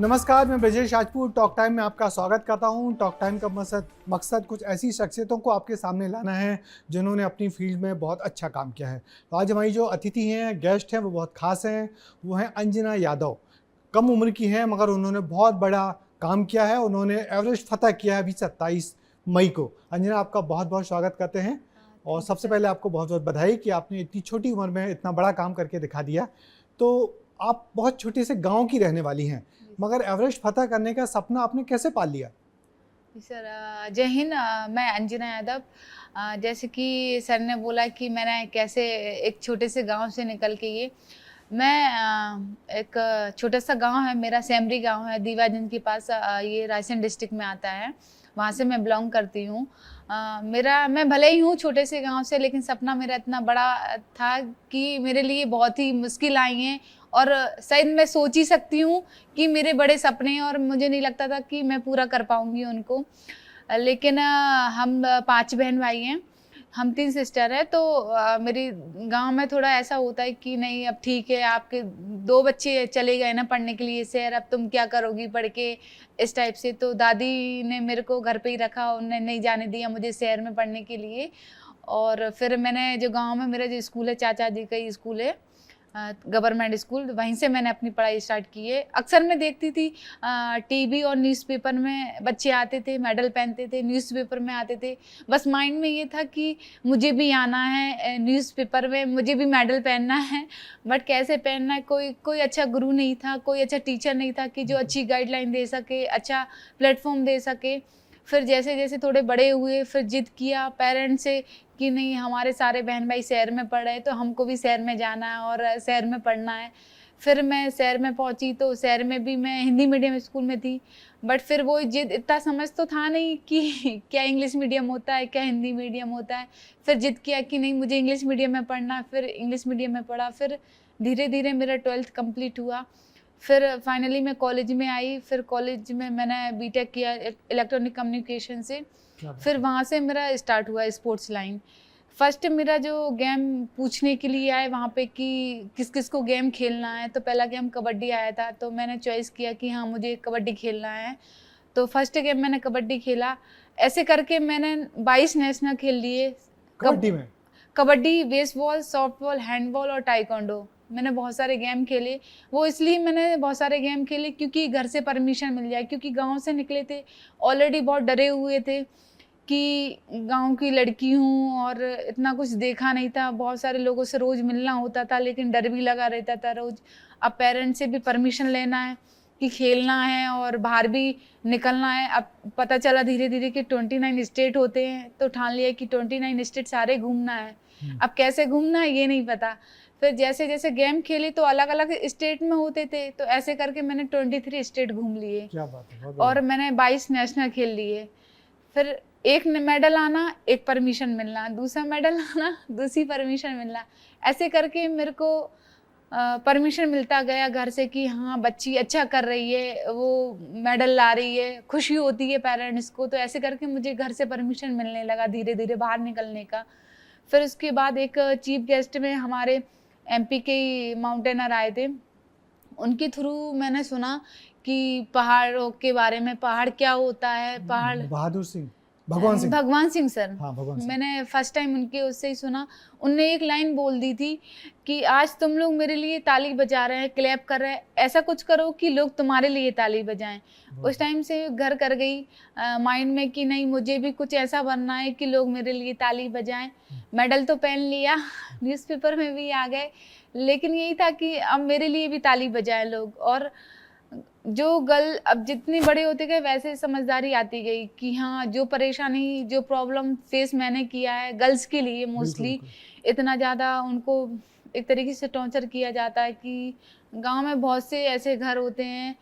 नमस्कार, मैं Brajesh Rajput talk time में आपका स्वागत करता हूं। टॉक टाइम का मकसद कुछ ऐसी शख्सियतों को आपके सामने लाना है जिन्होंने अपनी फील्ड में बहुत अच्छा काम किया है। तो आज हमारी जो अतिथि हैं, गेस्ट हैं, वो बहुत खास हैं। वो हैं अंजना यादव। कम उम्र की हैं मगर उन्होंने बहुत बड़ा काम किया है। उन्होंने एवरेस्ट फतह किया है अभी 27 मई को। अंजना, आपका बहुत बहुत स्वागत करते हैं। और सबसे पहले आपको बहुत बहुत बधाई कि आपने इतनी छोटी उम्र में इतना बड़ा काम करके दिखा दिया। तो आप बहुत छोटे से गांव की रहने वाली हैं, मगर एवरेस्ट फतह करने का सपना आपने कैसे पाल लिया? सर जय हिंद। मैं अंजना यादव। जैसे कि सर ने बोला कि मैंने कैसे एक छोटे से गांव से निकल के एक छोटा सा गांव है मेरा, सेमरी गांव है दीवाजन के पास। ये रायसेन डिस्ट्रिक्ट में आता है। वहाँ से मैं बिलोंग करती हूँ। मैं भले ही हूँ छोटे से गांव से, लेकिन सपना मेरा इतना बड़ा था कि मेरे लिए बहुत ही मुश्किल आई हैं। और शायद मैं सोच ही सकती हूँ कि मेरे बड़े सपने, और मुझे नहीं लगता था कि मैं पूरा कर पाऊंगी उनको। लेकिन हम 5 बहन भाई हैं, हम 3 सिस्टर हैं। तो मेरी गांव में थोड़ा ऐसा होता है कि नहीं, अब ठीक है, आपके 2 बच्चे चले गए ना पढ़ने के लिए शहर, अब तुम क्या करोगी पढ़ के, इस टाइप से। तो दादी ने मेरे को घर पे ही रखा, उन्हें नहीं जाने दिया मुझे शहर में पढ़ने के लिए। और फिर मैंने जो गांव में मेरा जो स्कूल है, चाचा जी का ही स्कूल है, गवर्नमेंट स्कूल, वहीं से मैंने अपनी पढ़ाई स्टार्ट की है। अक्सर मैं देखती थी टीवी और न्यूज़पेपर में बच्चे आते थे, मेडल पहनते थे, न्यूज़पेपर में आते थे। बस माइंड में ये था कि मुझे भी आना है न्यूज़पेपर में, मुझे भी मेडल पहनना है। बट कैसे पहनना है, कोई अच्छा गुरु नहीं था, कोई अच्छा टीचर नहीं था कि जो अच्छी गाइडलाइन दे सके, अच्छा प्लेटफॉर्म दे सके। फिर जैसे जैसे थोड़े बड़े हुए, फिर जिद किया पेरेंट्स से कि नहीं, हमारे सारे बहन भाई शहर में पढ़ रहे हैं तो हमको भी शहर में जाना है और शहर में पढ़ना है। फिर मैं शहर में पहुंची, तो शहर में भी मैं हिंदी मीडियम स्कूल में थी। बट फिर वो जिद, इतना समझ तो था नहीं कि क्या इंग्लिश मीडियम होता है, क्या हिंदी मीडियम होता है। फिर जिद किया कि नहीं, मुझे इंग्लिश मीडियम में पढ़ना है। फिर इंग्लिश मीडियम में पढ़ा। फिर धीरे धीरे मेरा 12th कंप्लीट हुआ। फिर फाइनली मैं कॉलेज में आई। फिर कॉलेज में मैंने बीटेक किया इलेक्ट्रॉनिक कम्युनिकेशन से। फिर वहाँ से मेरा स्टार्ट हुआ स्पोर्ट्स लाइन। फर्स्ट मेरा जो गेम पूछने के लिए आए वहाँ पे कि किस किस को गेम खेलना है, तो पहला गेम कबड्डी आया था। तो मैंने चॉइस किया कि हाँ, मुझे कबड्डी खेलना है। तो फर्स्ट गेम मैंने कबड्डी खेला। ऐसे करके मैंने 22 नेशनल खेल लिए। कबड्डी में? कबड्डी, बेसबॉल, सॉफ्टबॉल, हैंडबॉल और टाइकोंडो, मैंने बहुत सारे गेम खेले। वो इसलिए मैंने बहुत सारे गेम खेले क्योंकि घर से परमिशन मिल जाए, क्योंकि गांव से निकले थे, ऑलरेडी बहुत डरे हुए थे कि गांव की लड़की हूँ और इतना कुछ देखा नहीं था। बहुत सारे लोगों से रोज़ मिलना होता था, लेकिन डर भी लगा रहता था रोज़। अब पेरेंट्स से भी परमिशन लेना है कि खेलना है और बाहर भी निकलना है। अब पता चला धीरे धीरे कि 29 स्टेट होते हैं, तो ठान लिया कि 29 स्टेट सारे घूमना है। अब कैसे घूमना है ये नहीं पता। फिर जैसे जैसे गेम खेले तो अलग अलग स्टेट में होते थे, तो ऐसे करके मैंने 23 स्टेट घूम लिए। क्या बात है, और मैंने 22 नेशनल खेल लिए। फिर एक मेडल आना, एक परमिशन मिलना, दूसरा मेडल आना, दूसरी परमिशन मिलना। ऐसे करके मेरे को परमिशन मिलता गया घर से कि हाँ, बच्ची अच्छा कर रही है, वो मेडल ला रही है, खुशी होती है पेरेंट्स को। तो ऐसे करके मुझे घर से परमिशन मिलने लगा धीरे धीरे बाहर निकलने का। फिर उसके बाद एक चीफ गेस्ट में हमारे एमपी के माउंटेनर आए थे। उनके थ्रू मैंने सुना कि पहाड़ों के बारे में, पहाड़ क्या होता है, पहाड़। बहादुर सिंह, भगवान सिंह सर। हाँ, भगवान सिंह। मैंने फर्स्ट टाइम उनके उससे ही सुना। उनने एक लाइन बोल दी थी कि आज तुम लोग मेरे लिए ताली बजा रहे हैं, क्लैप कर रहे हैं, ऐसा कुछ करो कि लोग तुम्हारे लिए ताली बजाएं। उस टाइम से घर कर गई माइंड में कि नहीं, मुझे भी कुछ ऐसा बनना है कि लोग मेरे लिए ताली बजाएं। मेडल तो पहन लिया, न्यूज़पेपर में भी आ गए, लेकिन यही था कि अब मेरे लिए भी ताली बजाएं लोग। और अब जितने बड़े होते गए वैसे समझदारी आती गई कि हाँ, जो परेशानी, जो प्रॉब्लम फेस मैंने किया है गर्ल्स के लिए मोस्टली, इतना ज़्यादा उनको एक तरीके से टॉर्चर किया जाता है कि गांव में बहुत से ऐसे घर होते हैं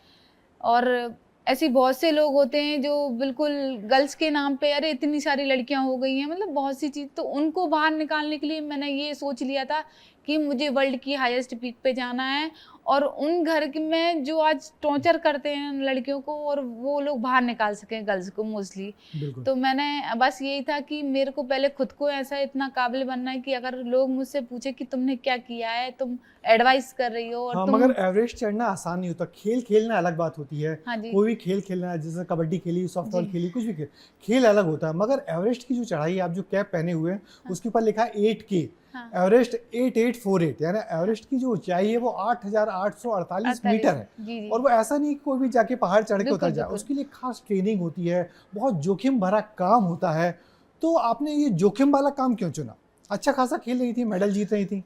और ऐसी बहुत से लोग होते हैं जो बिल्कुल गर्ल्स के नाम पे, अरे इतनी सारी लड़कियां हो गई हैं, मतलब बहुत सी चीज़। तो उनको बाहर निकालने के लिए मैंने ये सोच लिया था कि मुझे वर्ल्ड की हाईएस्ट पीक पे जाना है और उन में जो आज टॉर्चर करते हैं लड़कियों को, और वो लोग बाहर निकाल सकें गर्ल्स को मोस्टली। बिल्कुल। तो मैंने बस यही था कि मेरे को पहले खुद को ऐसा इतना काबिल बनना है कि अगर लोग मुझसे पूछे कि तुमने क्या किया है, तुम एडवाइस कर रही हो और हाँ, तुम। मगर एवरेस्ट चढ़ना आसान नहीं होता। खेल खेलना अलग बात होती है। हाँ जी। कोई भी खेल खेलना, जैसे कबड्डी खेली, सॉफ्टबॉल जी। खेली, कुछ भी खेल अलग होता है। मगर एवरेस्ट की जो चढ़ाई है, आप जो कैप पहने हुए हैं उसके ऊपर लिखा है 8K, हाँ। एवरेस्ट 8848, यानी एवरेस्ट की जो ऊंचाई है वो 8848 मीटर है। जी जी। और वो ऐसा नहीं कि कोई भी जाके पहाड़ चढ़ के बिल्कुल, उतर जाए, बिल्कुल। उसके लिए खास ट्रेनिंग होती है, बहुत जोखिम भरा काम होता है। तो आपने ये जोखिम वाला काम क्यों चुना? अच्छा खासा खेल रही थी, मेडल जीत रही थी।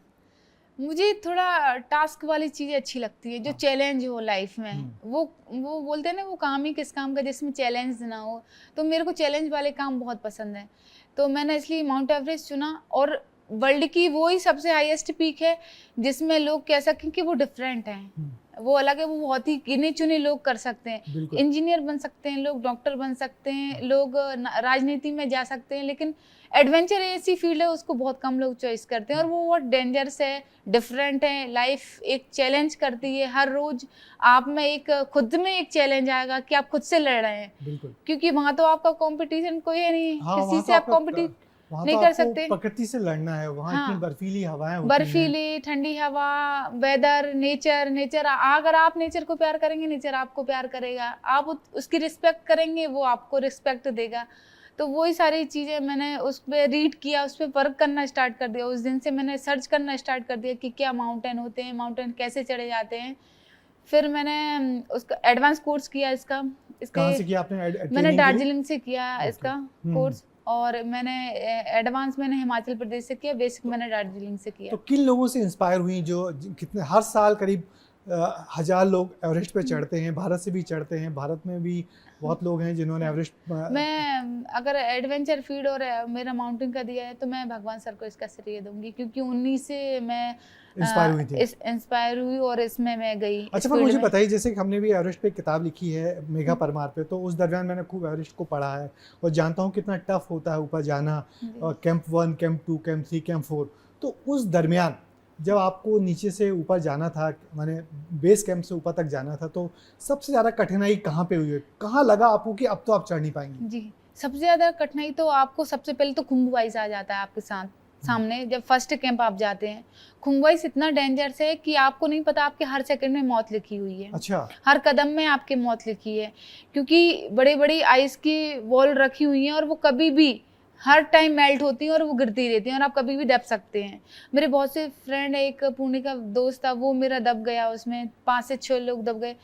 मुझे थोड़ा टास्क वाली चीज़ें अच्छी लगती है, जो चैलेंज हो लाइफ में। वो बोलते हैं ना, वो काम ही किस काम का जिसमें चैलेंज ना हो। तो मेरे को चैलेंज वाले काम बहुत पसंद है, तो मैंने इसलिए माउंट एवरेस्ट चुना। और वर्ल्ड की वो ही सबसे हाईएस्ट पीक है जिसमें लोग कह सकें कि वो डिफरेंट हैं, वो अलग है। वो बहुत ही गिने चुने लोग कर सकते हैं। इंजीनियर बन सकते हैं लोग, डॉक्टर बन सकते हैं लोग, राजनीति में जा सकते हैं, लेकिन एडवेंचर ऐसी फील्ड है उसको बहुत कम लोग चॉइस करते हैं। और वो बहुत डेंजरस है, डिफरेंट है। लाइफ एक चैलेंज करती है, हर रोज आप में एक खुद में एक चैलेंज आएगा कि आप खुद से लड़ रहे हैं। बिल्कुल। क्योंकि वहां तो आपका कंपटीशन कोई है नहीं, हाँ, किसी वहाँ से तो आप आपका कॉम्पिटिट वहाँ नहीं तो कर आपको सकते। प्रकृति से लड़ना है। वहाँ इतनी हाँ, बर्फीली हवाएं होती हैं। बर्फीली ठंडी हवा, वेदर, नेचर अगर आप नेचर को प्यार करेंगे, नेचर आपको प्यार करेगा। आप उसकी रिस्पेक्ट करेंगे, वो आपको रिस्पेक्ट देगा। तो वही सारी चीज़ें मैंने उस पर रीड किया, उस पर वर्क करना स्टार्ट कर दिया। उस दिन से मैंने सर्च करना स्टार्ट कर दिया कि क्या माउंटेन होते हैं, माउंटेन कैसे चढ़े जाते हैं। फिर मैंने उसका एडवांस कोर्स किया इसका। कहाँ इसके से किया आपने मैंने ट्रेनिंग के लिए? दार्जिलिंग से किया ओके। इसका कोर्स। और मैंने एडवांस मैंने हिमाचल प्रदेश से किया, बेसिक मैंने दार्जिलिंग से किया। तो किन लोगों से इंस्पायर हुई कितने हर साल करीब 1000 लोग एवरेस्ट पे चढ़ते हैं, भारत से भी चढ़ते हैं। भारत में भी बहुत लोग हैं जिन्होंने एवरेस्ट मैं अगर एडवेंचर फील्ड और मेरा माउंटेन का दिया है तो मैं भगवान सर को इसका श्रेय दूंगी, क्योंकि उन्हीं से मैं इंस्पायर हुई थी। इंस्पायर हुई और इसमें मैं गई। अच्छा, पर मुझे बताइए, जैसे कि हमने भी एवरेस्ट पे किताब लिखी है मेघा परमार पे, तो उस दरमियान मैंने खूब एवरेस्ट को पढ़ा है और जानता हूँ कितना टफ होता है ऊपर जाना। और कैंप 1, कैंप 2, कैंप 3, कैंप 4। तो उस दरमियान जब आपको नीचे से ऊपर जाना था, माने बेस कैंप से ऊपर तक जाना था, तो सबसे ज़्यादा कठिनाई कहाँ पे हुई है? कहाँ लगा आपको कि अब तो आप चढ़ नहीं पाएंगे? जी, सबसे ज़्यादा कठिनाई तो आपको सबसे पहले तो खुम्बवाइस आ जाता है आपके सामने। जब फर्स्ट कैंप आप जाते हैं, खुम्बवाइस इतना डेंजरस है कि आपको नहीं पता, आपके हर सेकंड में मौत लिखी हुई है। अच्छा। हर कदम में आपके मौत लिखी है, क्योंकि बड़ी बड़ी आइस की वॉल रखी हुई हैं और वो कभी भी हर टाइम मेल्ट होती हैं और वो गिरती रहती हैं और आप कभी भी दब सकते हैं। मेरे बहुत से फ्रेंड, एक पुणे का दोस्त था, वो मेरा दब गया, उसमें 5 से 6 लोग दब गए।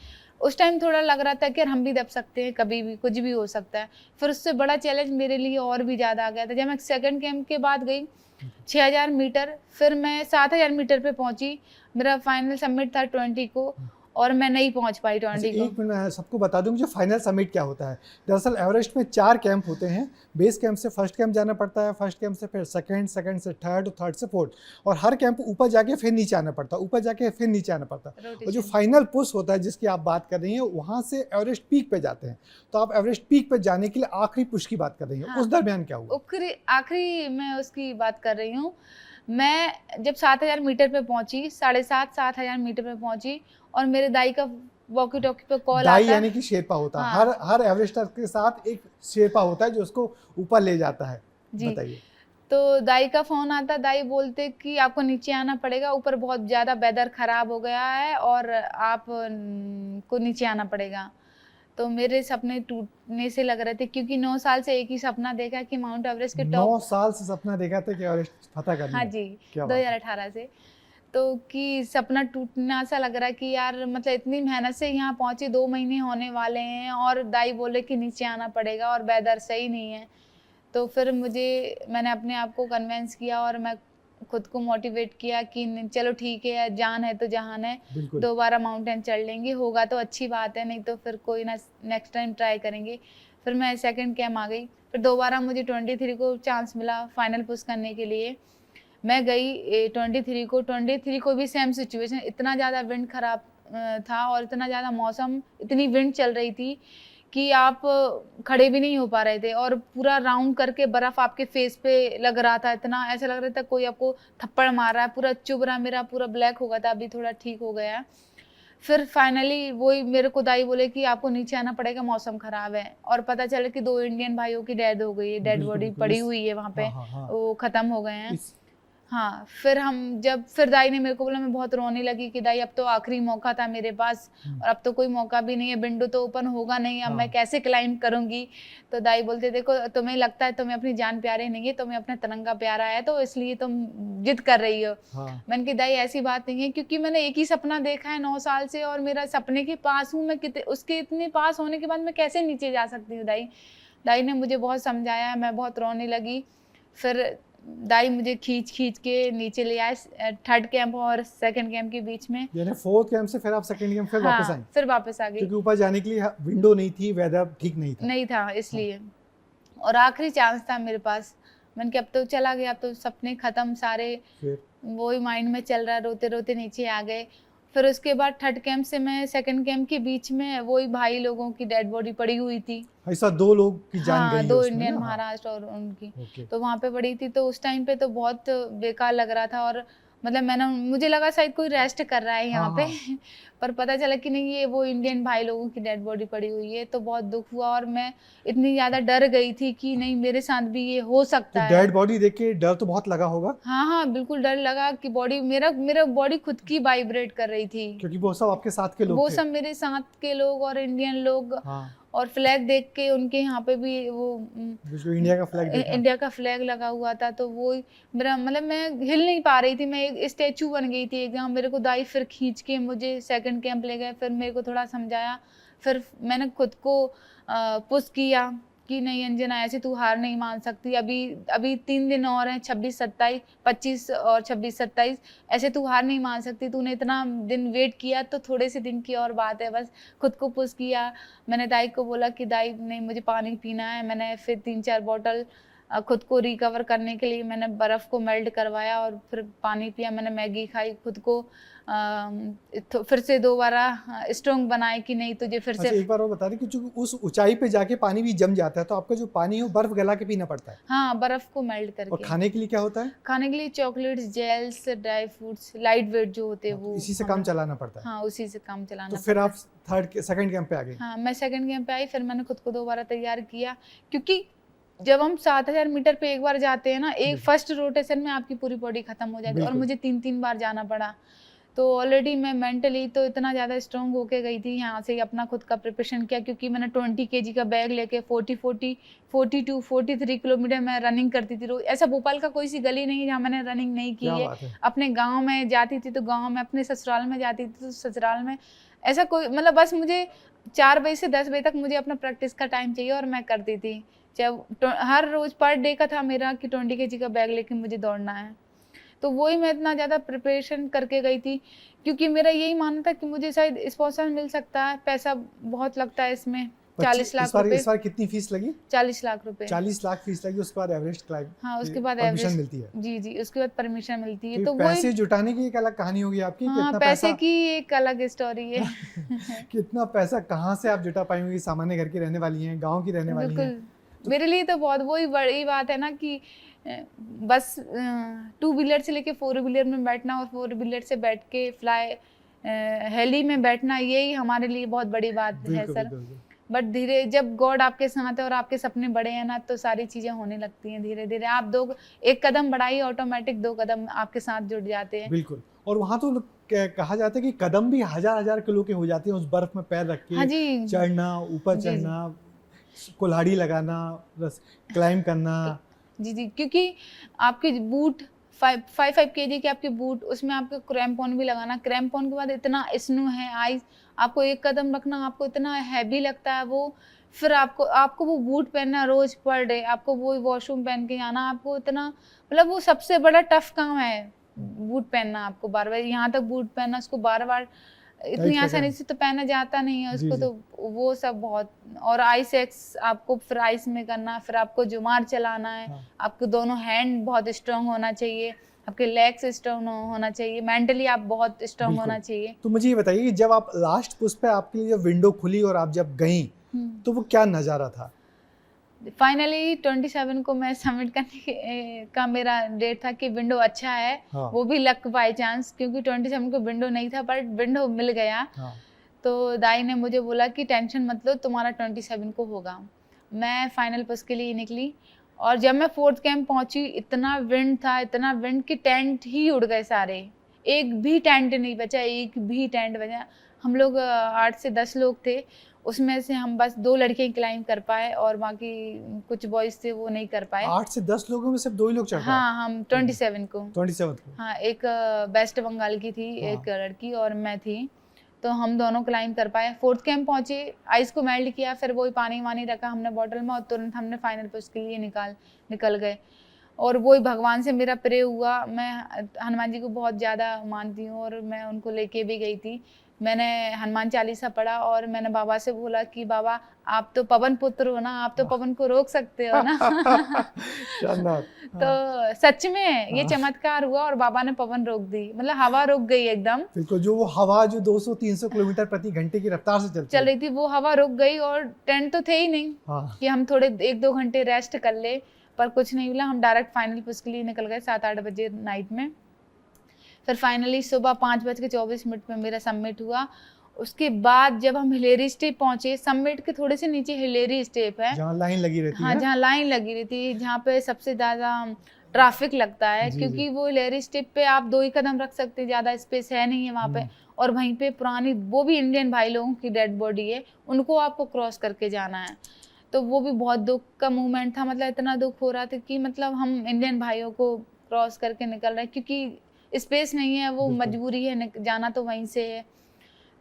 उस टाइम थोड़ा लग रहा था कि यार हम भी दब सकते हैं, कभी भी कुछ भी हो सकता है। फिर उससे बड़ा चैलेंज मेरे लिए और भी ज़्यादा आ गया था जब मैं सेकंड कैंप के बाद गई 6000 मीटर, फिर मैं 7000 मीटर पे पहुंची। मेरा फाइनल सबमिट था 20 को और मैं नहीं पहुंच पाई 20 अच्छा, को। एक मिनट मैं सबको बता दूं मुझे फाइनल समिट क्या होता है। दरअसल एवरेस्ट में 4 कैंप होते हैं। बेस कैंप से फर्स्ट कैंप जाना पड़ता है, फर्स्ट कैंप से फिर सेकंड, सेकंड से थर्ड और थर्ड से फोर्थ, और हर कैंप ऊपर जाके फिर नीचे आना पड़ता है, ऊपर जाके फिर नीचे आना पड़ता है। और जो फाइनल पुश होता है जिसकी आप बात कर रही हैं, वहाँ से एवरेस्ट पीक पे जाते हैं। तो आप एवरेस्ट पीक पे जाने के लिए आखिरी पुश की बात कर रही हैं। हाँ, उस दरमियान क्या हुआ? आखिरी मैं उसकी बात कर रही हूँ। मैं जब 7000 मीटर पे पहुंची, 7,500-7,000 मीटर पे पहुंची, और मेरे दाई का वॉकी टॉकी पे कॉल आता दाई है। यानी कि शेरपा होता है। हाँ। हर एवरेस्टर के साथ एक शेरपा होता है जो उसको ऊपर ले जाता है। जी। बताइए। तो दाई का फोन आता, दाई बोलते कि आपको नीचे आना पड़ेगा, ऊपर बहुत ज्यादा वेदर खराब हो गया है और आप को नीचे आना पड़ेगा। तो मेरे सपने टूटने से लग रहे थे, क्योंकि 9 साल से एक ही सपना देखा कि माउंट एवरेस्ट के 9 टॉप। साल से सपना देखा था कि एवरेस्ट फतह करना हाँ है। जी, क्या बात है। 2018 से। तो कि सपना टूटना सा लग रहा है कि यार मतलब इतनी मेहनत से यहाँ पहुंची, 2 महीने होने वाले हैं और दाई बोले कि नीचे आना पड़ेगा और वेदर सही नहीं है। तो फिर मैंने अपने आप को कन्विंस किया और मैं खुद को मोटिवेट किया कि चलो ठीक है, जान है तो जहान है, दोबारा माउंटेन चढ़ लेंगे, होगा तो अच्छी बात है, नहीं तो फिर कोई ना, नेक्स्ट टाइम ट्राई करेंगे। फिर मैं सेकंड कैंप आ गई, फिर दोबारा मुझे 23 को चांस मिला फाइनल पुश करने के लिए। मैं गई 23 को भी सेम सिचुएशन, इतना ज़्यादा विंड खराब था और इतना ज़्यादा मौसम, इतनी विंड चल रही थी कि आप खड़े भी नहीं हो पा रहे थे और पूरा राउंड करके बर्फ आपके फेस पे लग रहा था। इतना ऐसा लग रहा था कोई आपको थप्पड़ मार रहा है, पूरा चुभ रहा, मेरा पूरा ब्लैक हो गया था, अभी थोड़ा ठीक हो गया है। फिर फाइनली वही मेरे को दाई बोले कि आपको नीचे आना पड़ेगा, मौसम खराब है, और पता चला कि 2 इंडियन भाइयों की डेथ हो गई है, डेड बिल्कुल, बॉडी बिल्कुल, पड़ी हुई है वहाँ पे, हाँ, हाँ, हाँ। वो खत्म हो गए हैं। इस हाँ, फिर दाई ने मेरे को बोला, मैं बहुत रोने लगी कि दाई अब तो आखिरी मौका था मेरे पास और अब तो कोई मौका भी नहीं है, विंडो तो ओपन होगा नहीं, अब मैं हाँ। कैसे क्लाइंब करूंगी। तो दाई बोलते, देखो तुम्हें लगता है तुम्हें अपनी जान प्यारी नहीं है, तुम्हें अपना तिरंगा प्यारा है, तो इसलिए तुम जिद कर रही हो। हाँ। मैंने कहा दाई ऐसी बात नहीं है, क्योंकि मैंने एक ही सपना देखा है 9 साल से और मेरा सपने के पास हूँ मैं, कितने उसके इतने पास होने के बाद मैं कैसे नीचे जा सकती हूँ दाई। दाई ने मुझे बहुत समझाया, मैं बहुत रोने लगी। फिर दाई मुझे खींच खींच के नीचे ले आए 3rd कैंप और 2nd कैंप के बीच में। यानी 4th कैंप से फिर आप 2nd कैंप फिर वापस आई? फिर वापस आ गई, क्योंकि ऊपर जाने के लिए विंडो नहीं थी, वेदर ठीक नहीं था। इसलिए। और आखिरी चांस था मेरे पास। मैंने कहा अब तो चला गया, अब तो सपने खत्म सारे, फिर वही माइंड में चल रहा, रोते रोते नीचे आ गए। फिर उसके बाद 3rd कैंप से मैं 2nd कैंप के बीच में वही भाई लोगों की डेड बॉडी पड़ी हुई थी। ऐसा 2 लोग की जान गई है 2 उसमें इंडियन ना? महाराष्ट्र और उनकी, ओके। तो वहाँ पे पड़ी थी। तो उस टाइम पे तो बहुत बेकार लग रहा था, और मतलब मुझे लगा शायद कोई रेस्ट कर रहा है यहाँ पे हाँ। पर पता चला कि नहीं, ये वो इंडियन भाई लोगों की डेड बॉडी पड़ी हुई है। तो बहुत दुख हुआ और मैं इतनी ज्यादा डर गई थी कि नहीं, मेरे साथ भी ये हो तो सकता है। डेड बॉडी देख के डर तो बहुत लगा होगा, हाँ, बिल्कुल डर लगा कि बॉडी मेरा बॉडी खुद की वाइब्रेट कर रही थी। क्योंकि वो सब आपके साथ के लोग वो थे। सब मेरे साथ के लोग और इंडियन लोग, हाँ। और फ्लैग देख के उनके यहाँ पे भी वो जो इंडिया का फ्लैग देखा। इंडिया का फ्लैग लगा हुआ था। तो वो मेरा मतलब मैं हिल नहीं पा रही थी, मैं एक स्टेचू बन गई थी एकदम। मेरे को दाई फिर खींच के मुझे 2nd कैंप ले गए, फिर मेरे को थोड़ा समझाया, फिर मैंने खुद को पुश किया कि नहीं अंजना, ऐसे तू हार नहीं मान सकती, अभी 3 दिन और हैं, 26, 27, 25 और 26, 27, ऐसे तू हार नहीं मान सकती, तूने इतना दिन वेट किया तो थोड़े से दिन की और बात है, बस खुद को पुश किया। मैंने दाई को बोला कि दाई नहीं, मुझे पानी पीना है। मैंने फिर 3-4 बॉटल खुद को रिकवर करने के लिए मैंने बर्फ़ को मेल्ट करवाया और फिर पानी पिया। मैंने मैगी खाई, खुद को फिर से दोबारा स्ट्रॉन्ग बनाए कि नहीं, तुझे फिर अच्छा, से। एक बार और बता दें कि चूंकि उस ऊंचाई पे जाके पानी भी जम जाता है, तो आपका जो पानी है वो बर्फ गला के पीना पड़ता है। हाँ, बर्फ़ को मेल्ट और करके। खाने के लिए क्या होता है? खाने के लिए chocolates, gels, dry fruits, light weight जो होते हैं हाँ, वो तो इसी से हमें- काम चलाना पड़ता है। हाँ, उसी से काम चलाना तो फिर पड़ता आप 2nd कैंप पे आ गए। है। हाँ, मैं 2nd कैंप पे आई, फिर मैंने खुद को दोबारा तैयार किया, क्योंकि जब हम 7000 मीटर पे एक बार जाते हैं ना, एक फर्स्ट रोटेशन में आपकी पूरी बॉडी खत्म हो जाती है, और बिल्कुल। मुझे 3-3 बार जाना पड़ा। तो ऑलरेडी मैं मेंटली तो इतना ज़्यादा स्ट्रॉन्ग होके गई थी, यहाँ से ही अपना खुद का प्रिपरेशन किया, क्योंकि मैंने 20 केजी का बैग लेके 42-43 किलोमीटर मैं रनिंग करती थी रोज। ऐसा भोपाल का कोई सी गली नहीं है जहाँ मैंने रनिंग नहीं की क्या है। बात है। अपने गाँव में जाती थी तो गाँव में, अपने ससुराल में जाती थी तो ससुराल में, ऐसा कोई मतलब बस मुझे 4 बजे से 10 बजे तक मुझे अपना प्रैक्टिस का टाइम चाहिए और मैं करती थी। हर रोज पर डे का था मेरा कि 20 केजी का बैग लेके मुझे दौड़ना है। तो वही मैं इतना ज़्यादा प्रिपरेशन करके गई थी, क्योंकि मेरा यही मानना था कि मुझे शायद स्पॉन्सर मिल सकता है। पैसा बहुत लगता है इसमें, 40 लाख रुपए। इस बार कितनी फीस लगी? 40 लाख रुपए। 40 लाख फीस लगी। उसके बाद एवरेस्ट क्लाइंब, हाँ, उसके बाद परमिशन एवरेस्ट मिलती है। जी, उसके बाद परमिशन मिलती है। तो तो पैसे वही, जुटाने की एक अलग कहानी होगी आपकी। हाँ, कितना पैसे की एक अलग स्टोरी है कितना पैसा कहाँ से आप जुटा पाई होंगी? सामान्य घर की रहने वाली हैं, गांव की रहने वाली हैं। बिल्कुल, मेरे लिए तो बहुत वही बड़ी बात है ना कि बस 2 व्हीलर से लेके 4 व्हीलर में बैठना और 4 व्हीलर से बैठ के हेली में बैठना, यही हमारे लिए बहुत बड़ी बात है बिल्कुल, सर। बिल्कुल, बिल्कुल। बट धीरे जब गॉड आपके साथ है और आपके सपने बड़े हैं ना, तो सारी चीजें होने लगती हैं धीरे धीरे। आप एक कदम बढ़ाइए, ऑटोमेटिक 2 कदम आपके साथ जुड़ जाते हैं। बिल्कुल। और वहाँ तो कहा जाता है कि कदम भी 1000 किलो के हो जाते हैं उस बर्फ में पैर रख हाँ के जी, चढ़ना, ऊपर जी, जी। चढ़ना, कुल्हाड़ी लगाना, बस क्लाइंब करना। जी, क्योंकि आपके बूट 5 केजी के आपके बूट, उसमें आपको क्रैम्पॉन भी लगाना। क्रैम्पॉन के बाद इतना स्नो है, आइस, आपको एक कदम रखना आपको इतना हैवी लगता है वो। फिर आपको वो बूट पहनना रोज पर डे, आपको वो वॉशरूम पहन के जाना, आपको इतना मतलब वो सबसे बड़ा टफ काम है बूट पहनना। आपको बार-बार यहाँ तक बूट पहनना, उसको बार-बार इतनी टाइट आसानी पकड़। से तो पहना जाता नहीं है जी, उसको। जी। तो वो सब बहुत, और आइस एक्स आपको फिर आइस में करना, फिर आपको जुमार चलाना है। हाँ। आपके दोनों हैंड बहुत स्ट्रांग होना चाहिए, आपके लेग्स स्ट्रांग होना चाहिए, मेंटली आप बहुत स्ट्रांग बिल्कुल। होना चाहिए। तो मुझे ये बताइए कि जब आप लास्ट पुश पे आपके लिए जब विंडो खुली और आप जब गईं, तो वो क्या नज़ारा था? फाइनली 27 को मैं सबमिट करने का मेरा डेट था कि विंडो अच्छा है। हाँ। वो भी लक बाय चांस, क्योंकि 27 को विंडो नहीं था बट विंडो मिल गया। हाँ। तो दाई ने मुझे बोला कि टेंशन मत लो, तुम्हारा 27 को होगा। मैं फाइनल पुश के लिए निकली और जब मैं 4th कैंप पहुंची इतना विंड था, इतना विंड कि टेंट ही उड़ गए सारे। एक भी टेंट नहीं बचा, एक भी टेंट बचा। हम लोग 8 से 10 लोग थे, उसमें से हम बस 2 लड़के क्लाइंब कर पाए और बाकी कुछ बॉयज थे वो नहीं कर पाए। 8 से 10 लोगों में सिर्फ 2 ही लोग चढ़ पाए? हाँ, हम 27 को। 27 को? हाँ, एक वेस्ट बंगाल की थी, हाँ। एक लड़की और मैं थी, तो हम दोनों क्लाइंब कर पाए। 4th कैंप पहुंचे, आइस को मेल्ट किया, फिर वही पानी वानी रखा हमने बॉटल में और तुरंत हमने फाइनल पुश के लिए निकल गए। और वही भगवान से मेरा प्रे हुआ। मैं हनुमान जी को बहुत ज़्यादा मानती हूँ और मैं उनको लेके भी गई थी। मैंने हनुमान चालीसा पढ़ा और मैंने बाबा से बोला कि बाबा आप तो पवन पुत्र हो ना, आप तो पवन को रोक सकते हो ना। शानदार। तो सच में ये चमत्कार हुआ और बाबा ने पवन रोक दी, मतलब हवा रुक गई एकदम। बिल्कुल, जो वो हवा जो 200-300 किलोमीटर प्रति घंटे की रफ्तार से चल रही थी, वो हवा रुक गई और टेंट तो थे ही नहीं। हाँ। कि हम थोड़े 1-2 घंटे रेस्ट कर ले, पर कुछ नहीं मिला। हम डायरेक्ट फाइनल पुश के लिए निकल गए 7-8 बजे नाइट में। फिर फाइनली सुबह 5:24 में मेरा सबमिट हुआ। उसके बाद जब हम हिलेरी स्टेप पहुंचे, सबमिट के थोड़े से नीचे हिलेरी स्टेप है, जहाँ लाइन लगी रहती हाँ, है। जहाँ लाइन लगी रहती है, जहाँ पे सबसे ज़्यादा ट्रैफिक लगता है, क्योंकि वो हिलेरी स्टेप पे आप 2 ही कदम रख सकते हैं, ज़्यादा स्पेस है नहीं है वहाँ पे। और वहीं पे पुरानी, वो भी इंडियन भाई लोगों की डेड बॉडी है, उनको आपको क्रॉस करके जाना है। तो वो भी बहुत दुख का मोमेंट था, मतलब इतना दुख हो रहा था कि मतलब हम इंडियन भाइयों को क्रॉस करके निकल रहे हैं, क्योंकि स्पेस नहीं है, वो मजबूरी है, जाना तो वहीं से है।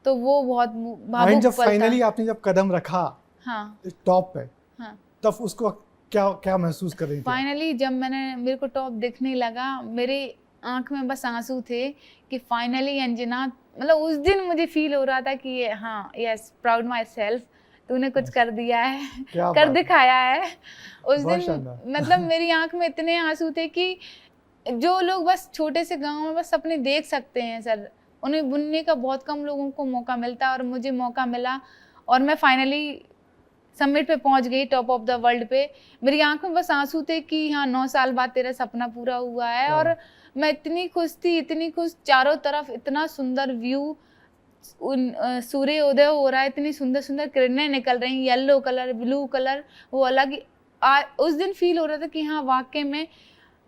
तो वो बहुत भावुक जब पल था। फाइनली आपने जब कदम रखा हाँ, टॉप पे, हाँ, तब उसको क्या महसूस कर रही थी? फाइनली जब मेरे को टॉप दिखने लगा, मेरे आंख में बस आंसू थे कि फाइनली अंजना, मतलब उस दिन मुझे फील हो रहा था कि ये, हाँ, यस, प्राउड माई सेल्फ, तूने कुछ कर दिया है, कर दिखाया है उस दिन। मतलब मेरी आंख में इतने आंसू थे कि जो लोग बस छोटे से गांव में बस सपने देख सकते हैं सर, उन्हें बुनने का बहुत कम लोगों को मौका मिलता है और मुझे मौका मिला और मैं फाइनली समिट पे पहुंच गई, टॉप ऑफ द वर्ल्ड पे। मेरी आंख में बस आंसू थे कि हाँ, 9 साल बाद तेरा सपना पूरा हुआ है। और मैं इतनी खुश थी, इतनी खुश, चारों तरफ इतना सुंदर व्यू, सूर्य उदय हो रहा है, इतनी सुंदर सुंदर किरणें निकल रही, येलो कलर, ब्लू कलर, वो अलग ही उस दिन फील हो रहा था कि हाँ, वाकई में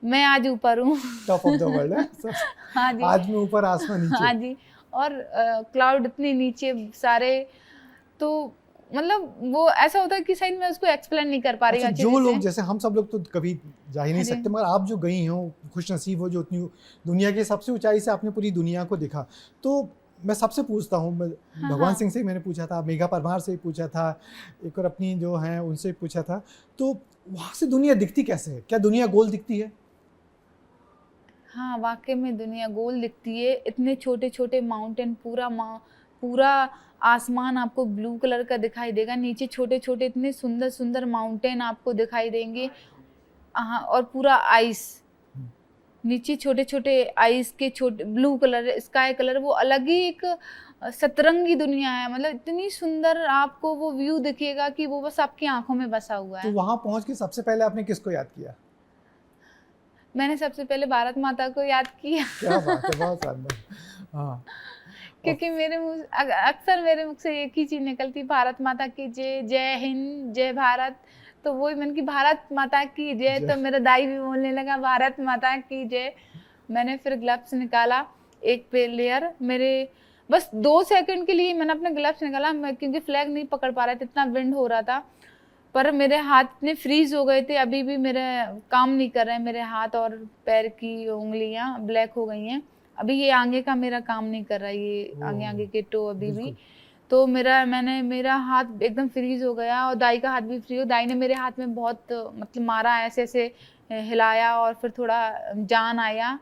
मैं आज ऊपर हूँ, टॉप ऑफ द वर्ल्ड है। हाँ जी, आज मैं ऊपर, आसमान नीचे। हाँ जी। और क्लाउड इतने नीचे सारे, तो मतलब वो ऐसा होता है कि शायद मैं उसको एक्सप्लेन नहीं कर पा रही। अच्छा, जो लोग, जैसे हम सब लोग तो कभी जा ही नहीं सकते, मगर आप जो गई हो, खुश नसीब हो, जो उतनी दुनिया की सबसे ऊंचाई से आपने पूरी दुनिया को देखा। तो मैं सबसे पूछता हूँ, भगवान सिंह से मैंने पूछा था, मेघा परमार से पूछा था, एक और अपनी जो हैं उनसे पूछा था, तो वहाँ से दुनिया दिखती कैसे है? क्या दुनिया गोल दिखती है? हाँ, वाकई में दुनिया गोल दिखती है। इतने छोटे छोटे माउंटेन, पूरा आसमान आपको ब्लू कलर का दिखाई देगा, नीचे छोटे छोटे इतने सुंदर सुंदर माउंटेन आपको दिखाई देंगे। हाँ, और पूरा आइस, नीचे छोटे छोटे आइस के छोटे ब्लू कलर, स्काई कलर, वो अलग ही एक सतरंगी दुनिया है। मतलब इतनी सुंदर आपको वो व्यू दिखेगा कि वो बस आपकी आंखों में बसा हुआ है। तो वहाँ पहुँच के सबसे पहले आपने किसको याद किया? मैंने सबसे पहले भारत माता को याद किया। क्या बात है, बहुत शानदार। हाँ, क्योंकि मेरे मुंह अक्सर मेरे मुख से एक ही चीज निकलती, भारत माता की जय, जय हिंद, जय भारत। तो वही मैंने की भारत माता की जय, तो मेरा दाई भी बोलने लगा भारत माता की जय। मैंने फिर ग्लव्स निकाला, एक पे लेयर, मेरे बस 2 सेकंड के लिए मैंने अपने ग्लव्स निकाला, क्योंकि फ्लैग नहीं पकड़ पा रहा था, इतना विंड हो रहा था। पर मेरे हाथ इतने फ्रीज हो गए थे, अभी भी मेरे काम नहीं कर रहे हैं, मेरे हाथ और पैर की उंगलियां ब्लैक हो गई हैं। अभी ये आगे का मेरा काम नहीं कर रहा है, ये आगे के टो अभी भी। तो मेरा हाथ एकदम फ्रीज हो गया और दाई का हाथ भी फ्री हो। दाई ने मेरे हाथ में बहुत मतलब मारा, ऐसे ऐसे हिलाया और फिर थोड़ा जान आया।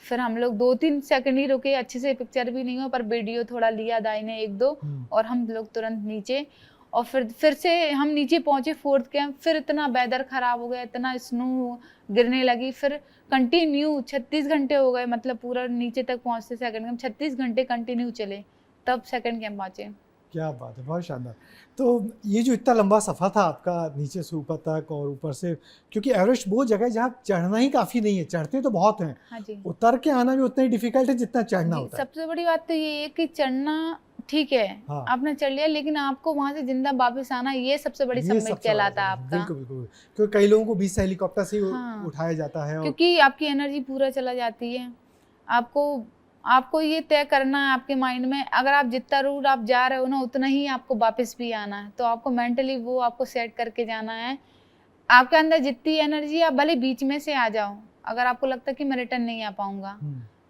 फिर हम लोग 2-3 सेकंड ही रुके, अच्छे से पिक्चर भी नहीं हुआ, पर वीडियो थोड़ा लिया दाई ने 1-2, और हम लोग तुरंत नीचे। और फिर से हम नीचे पहुंचे 4th कैंप। फिर इतना वेदर खराब हो गया, इतना स्नो गिरने लगी, फिर कंटिन्यू 36 घंटे हो गए, मतलब पूरा नीचे तक पहुंचते 2nd कैंप 36 घंटे कंटिन्यू चले, तब 2nd कैंप पहुंचे। क्या बात है, बहुत शानदार। तो ये जो इतना लंबा सफ़र था आपका नीचे से ऊपर तक, और ऊपर से, क्योंकि एवरेस्ट वो जगह है जहाँ चढ़ना ही काफ़ी नहीं है, चढ़ते तो बहुत हैं, हाँ जी उतर के आना भी उतना ही डिफिकल्ट है जितना चढ़ना जी, होता है। सबसे बड़ी बात तो ये है कि चढ़ना ठीक है, हाँ। आपने चढ़ लिया, लेकिन आपको वहां से जिंदा वापस आना, ये सबसे बड़ी ये सबमिट सबसे बड़ा कहलाता है चैलेंज, आपका। बिल्कुल बिल्कुल, क्योंकि कई लोगों को बीच से हेलीकॉप्टर से ही हाँ, उठाया जाता है, और क्योंकि आपकी एनर्जी पूरा चला जाती है। आपको आपको ये तय करना है आपके माइंड में, अगर आप जितना रूट आप जा रहे हो ना, उतना ही आपको वापस भी आना है। तो आपको मेंटली वो आपको सेट करके जाना है। आपके अंदर जितनी एनर्जी, आप भले बीच में से आ जाओ, अगर आपको लगता है कि मैं रिटर्न नहीं आ पाऊंगा,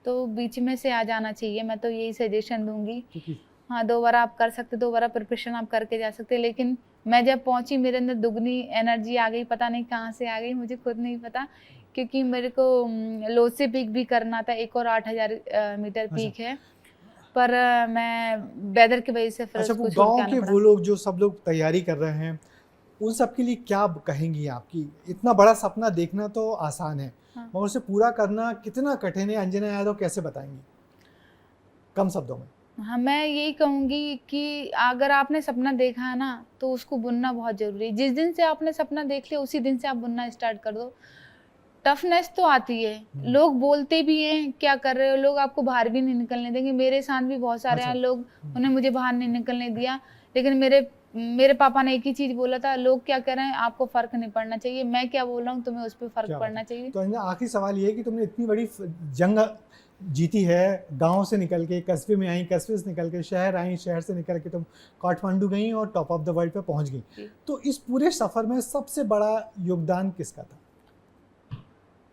तो बीच में से आ जाना चाहिए। मैं तो यही सजेशन दूंगी। क्योंकि हाँ, दोबारा आप कर सकते, दोबारा प्रिपरेशन आप करके जा सकते। लेकिन मैं जब पहुंची, मेरे अंदर दुगनी एनर्जी आ गई, पता नहीं कहाँ से आ गई, मुझे खुद नहीं पता, क्योंकि मेरे को लोसे पीक भी करना था, एक और 8000 मीटर पीक है, पर मैं वेदर की वजह से फिर अच्छा, वो उसको छोड़ के गांव आना के पड़ा। वो लोग जो सब लोग तैयारी कर रहे हैं, उन सब के लिए क्या कहेंगी आपकी? इतना बड़ा सपना देखना तो आसान है, हाँ। और उसे पूरा करना कितना कठिन है, अंजना यादव कैसे बताएंगी कम शब्दों में? हाँ, मैं यही कहूँगी कि अगर आपने सपना देखा है ना, तो उसको बुनना बहुत ज़रूरी है। जिस दिन से आपने सपना देख लिया, उसी दिन से आप बुनना स्टार्ट कर दो। टफनेस तो आती है, लोग बोलते भी हैं क्या कर रहे हो, लोग आपको बाहर भी नहीं निकलने देंगे। मेरे साथ भी बहुत सारे अच्छा। हैं लोग, उन्हें मुझे बाहर नहीं निकलने दिया, लेकिन मेरे मेरे पापा ने एक ही चीज़ बोला था, लोग क्या कह रहे हैं आपको फ़र्क नहीं पड़ना चाहिए, मैं क्या बोल रहा हूँ तुम्हें उस पे फ़र्क क्या बात पड़ना है। चाहिए। तो अंजना, आखिरी सवाल ये है कि तुमने इतनी बड़ी जंग जीती है, गांव से निकल के कस्बे में आई, कस्बे से निकल के शहर आई, शहर से निकल के तुम काठमांडू गई और टॉप ऑफ द वर्ल्ड पे पहुंच गई। जी। तो इस पूरे सफर में सबसे बड़ा योगदान किसका था?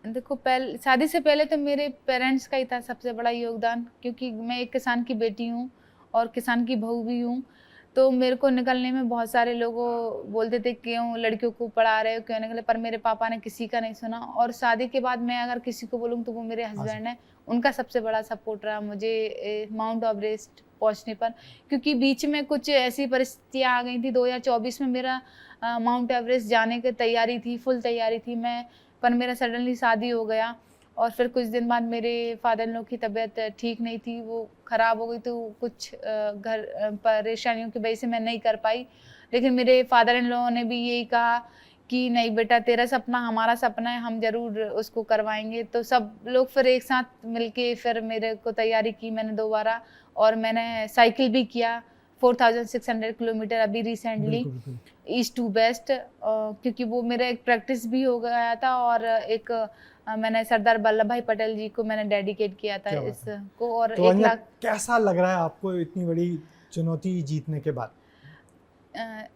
देखो, पहले शादी से पहले तो मेरे पेरेंट्स का ही था सबसे बड़ा योगदान, क्योंकि मैं एक किसान की बेटी हूँ और किसान की बहू भी हूँ। तो मेरे को निकलने में बहुत सारे लोगों बोलते थे क्यों लड़कियों को पढ़ा रहे हो, क्यों निकले, पर मेरे पापा ने किसी का नहीं सुना। और शादी के बाद मैं अगर किसी को बोलूँ तो वो मेरे हस्बैंड है, उनका सबसे बड़ा सपोर्ट रहा मुझे माउंट एवरेस्ट पहुँचने पर। क्योंकि बीच में कुछ ऐसी परिस्थितियाँ आ गई थी, 2024 में मेरा माउंट एवरेस्ट जाने की तैयारी थी, फुल तैयारी थी मैं, पर मेरा सडनली शादी हो गया, और फिर कुछ दिन बाद मेरे फादर इन लॉ की तबीयत ठीक नहीं थी, वो ख़राब हो गई, तो कुछ घर परेशानियों की वजह से मैं नहीं कर पाई। लेकिन मेरे फादर इन लॉ ने भी यही कहा कि नहीं बेटा, तेरा सपना हमारा सपना है, हम ज़रूर उसको करवाएंगे। तो सब लोग फिर एक साथ मिलके फिर मेरे को तैयारी की मैंने दोबारा, और मैंने साइकिल भी किया 4600 किलोमीटर अभी रिसेंटली, बिल्कुल बिल्कुल। ईस्ट टू वेस्ट, क्योंकि वो मेरा एक प्रैक्टिस भी हो गया था, और एक मैंने सरदार वल्लभ भाई पटेल जी को मैंने डेडिकेट किया था क्या बात इसको, और तो 1 अंजना, लाख। कैसा लग रहा है आपको इतनी बड़ी चुनौती जीतने के बाद?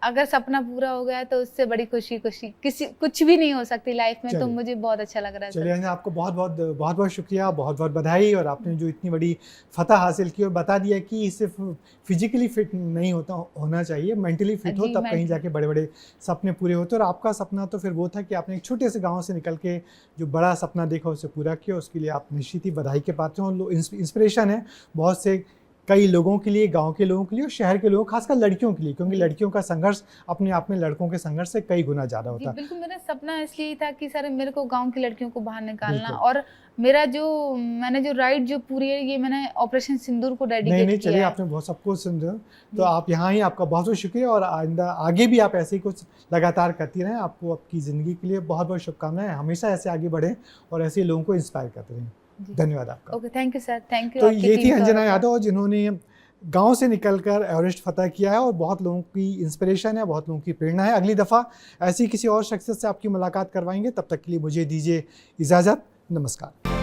अगर सपना पूरा हो गया तो उससे बड़ी खुशी किसी कुछ भी नहीं हो सकती लाइफ में, तो चलिए। मुझे बहुत अच्छा लग रहा है चलिए सर। अंजना, आपको बहुत बहुत शुक्रिया, बहुत बहुत बधाई, और आपने जो इतनी बड़ी फतह हासिल की और बता दिया कि सिर्फ फिजिकली फिट नहीं होना चाहिए, मेंटली फिट हो, जी, तब कहीं मेंटली। जाके बड़े बड़े सपने पूरे होते हैं। और आपका सपना तो फिर वो था कि आपने एक छोटे से गांव से निकल के जो बड़ा सपना देखा उसे पूरा किया, उसके लिए आप निश्चित ही बधाई के पात्र हैं, और इंस्पिरेशन है बहुत से कई लोगों के लिए, गांव के लोगों के लिए और शहर के लोगों, खासकर लड़कियों के लिए, क्योंकि लड़कियों का संघर्ष अपने आप में लड़कों के संघर्ष से कई गुना ज़्यादा जी होता है। बिल्कुल, मेरा सपना इसलिए था कि सर मेरे को गांव की लड़कियों को बाहर निकालना, बिल्कुल। और मेरा जो मैंने जो राइड जो पूरी है, ये मैंने ऑपरेशन सिंदूर को नहीं डेडिकेट नहीं, चलिए, किया है। आपने बहुत सब कुछ समझा, तो जी। आप यहाँ ही, आपका बहुत बहुत शुक्रिया, और आइंदा आगे भी आप ऐसे ही कुछ लगातार करती रहें। आपको आपकी ज़िंदगी के लिए बहुत बहुत शुभकामनाएं, हमेशा ऐसे आगे बढ़ें और ऐसे लोगों को इंस्पायर करते रहें। जी। धन्यवाद आपका। Okay, thank you sir, thank you तो आपकी ये थी टीम को अंजना और यादव, जिन्होंने गांव से निकलकर एवरेस्ट फतह किया है, और बहुत लोगों की इंस्पिरेशन है, बहुत लोगों की प्रेरणा है। अगली दफ़ा ऐसी किसी और शख्सियत से आपकी मुलाकात करवाएंगे, तब तक के लिए मुझे दीजिए इजाज़त। नमस्कार।